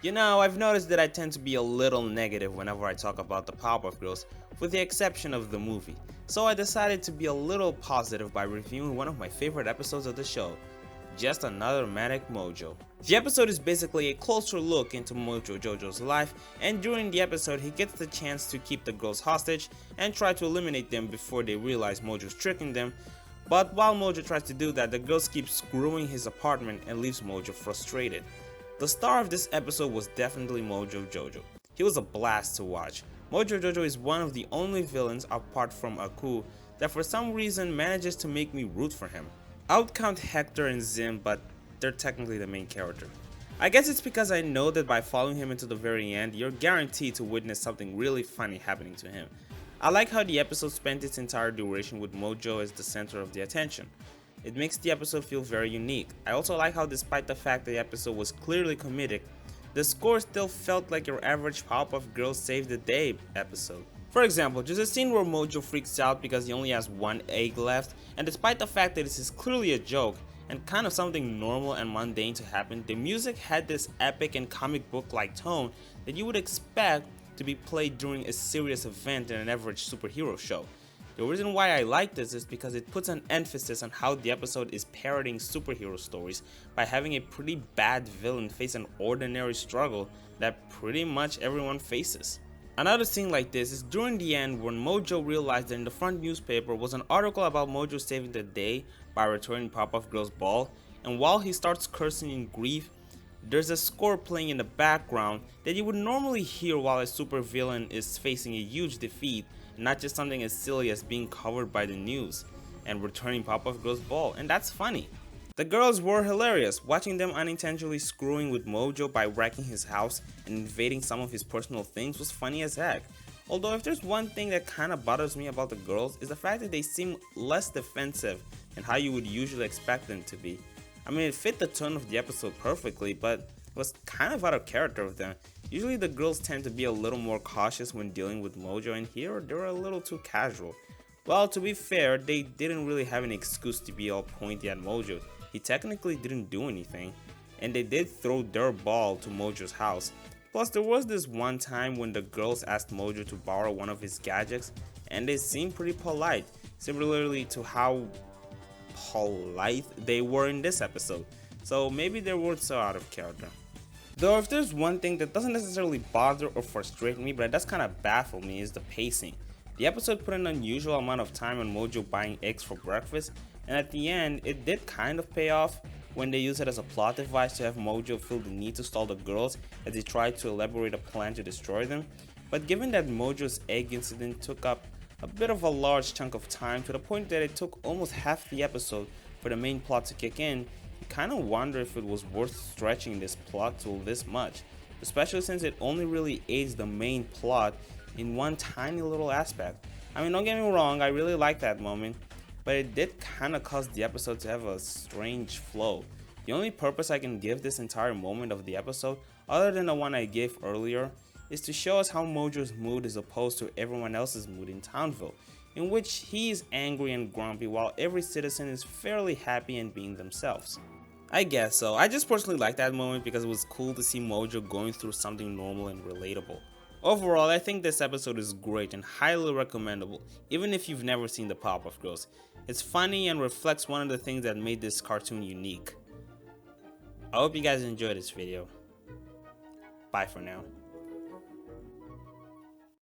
You know, I've noticed that I tend to be a little negative whenever I talk about the Powerpuff Girls, with the exception of the movie. So I decided to be a little positive by reviewing one of my favorite episodes of the show, Just Another Manic Mojo. The episode is basically a closer look into Mojo Jojo's life, and during the episode he gets the chance to keep the girls hostage and try to eliminate them before they realize Mojo's tricking them. But while Mojo tries to do that, the girls keep screwing his apartment and leaves Mojo frustrated. The star of this episode was definitely Mojo Jojo. He was a blast to watch. Mojo Jojo is one of the only villains, apart from Aku, that for some reason manages to make me root for him. I would count Hector and Zim, but they're technically the main character. I guess it's because I know that by following him into the very end, you're guaranteed to witness something really funny happening to him. I like how the episode spent its entire duration with Mojo as the center of the attention. It makes the episode feel very unique. I also like how, despite the fact that the episode was clearly comedic, the score still felt like your average Powerpuff Girls Save the Day episode. For example, just a scene where Mojo freaks out because he only has one egg left, and despite the fact that this is clearly a joke and kind of something normal and mundane to happen, the music had this epic and comic book like tone that you would expect to be played during a serious event in an average superhero show. The reason why I like this is because it puts an emphasis on how the episode is parodying superhero stories by having a pretty bad villain face an ordinary struggle that pretty much everyone faces. Another scene like this is during the end when Mojo realized that in the front newspaper was an article about Mojo saving the day by returning Powerpuff Girls' ball, and while he starts cursing in grief, there's a score playing in the background that you would normally hear while a supervillain is facing a huge defeat, not just something as silly as being covered by the news and returning Powerpuff Girls' ball, and that's funny. The girls were hilarious. Watching them unintentionally screwing with Mojo by wrecking his house and invading some of his personal things was funny as heck. Although if there's one thing that kinda bothers me about the girls is the fact that they seem less defensive than how you would usually expect them to be. I mean, it fit the tone of the episode perfectly, but it was kind of out of character of them. Usually the girls tend to be a little more cautious when dealing with Mojo, and here they're a little too casual. Well, to be fair, they didn't really have any excuse to be all pointy at Mojo. He technically didn't do anything, and they did throw their ball to Mojo's house. Plus, there was this one time when the girls asked Mojo to borrow one of his gadgets, and they seemed pretty polite, similarly to how polite they were in this episode. So maybe they weren't so out of character. Though if there's one thing that doesn't necessarily bother or frustrate me, but it does kind of baffle me, is the pacing. The episode put an unusual amount of time on Mojo buying eggs for breakfast, and at the end, it did kind of pay off when they used it as a plot device to have Mojo feel the need to stall the girls as they tried to elaborate a plan to destroy them. But given that Mojo's egg incident took up a bit of a large chunk of time to the point that it took almost half the episode for the main plot to kick in, you kind of wonder if it was worth stretching this plot tool this much, especially since it only really aids the main plot in one tiny little aspect. I mean, don't get me wrong, I really like that moment, but it did kind of cause the episode to have a strange flow. The only purpose I can give this entire moment of the episode, other than the one I gave earlier, is to show us how Mojo's mood is opposed to everyone else's mood in Townville, in which he is angry and grumpy while every citizen is fairly happy and being themselves. I guess so. I just personally like that moment because it was cool to see Mojo going through something normal and relatable. Overall, I think this episode is great and highly recommendable, even if you've never seen the Powerpuff Girls. It's funny and reflects one of the things that made this cartoon unique. I hope you guys enjoyed this video. Bye for now.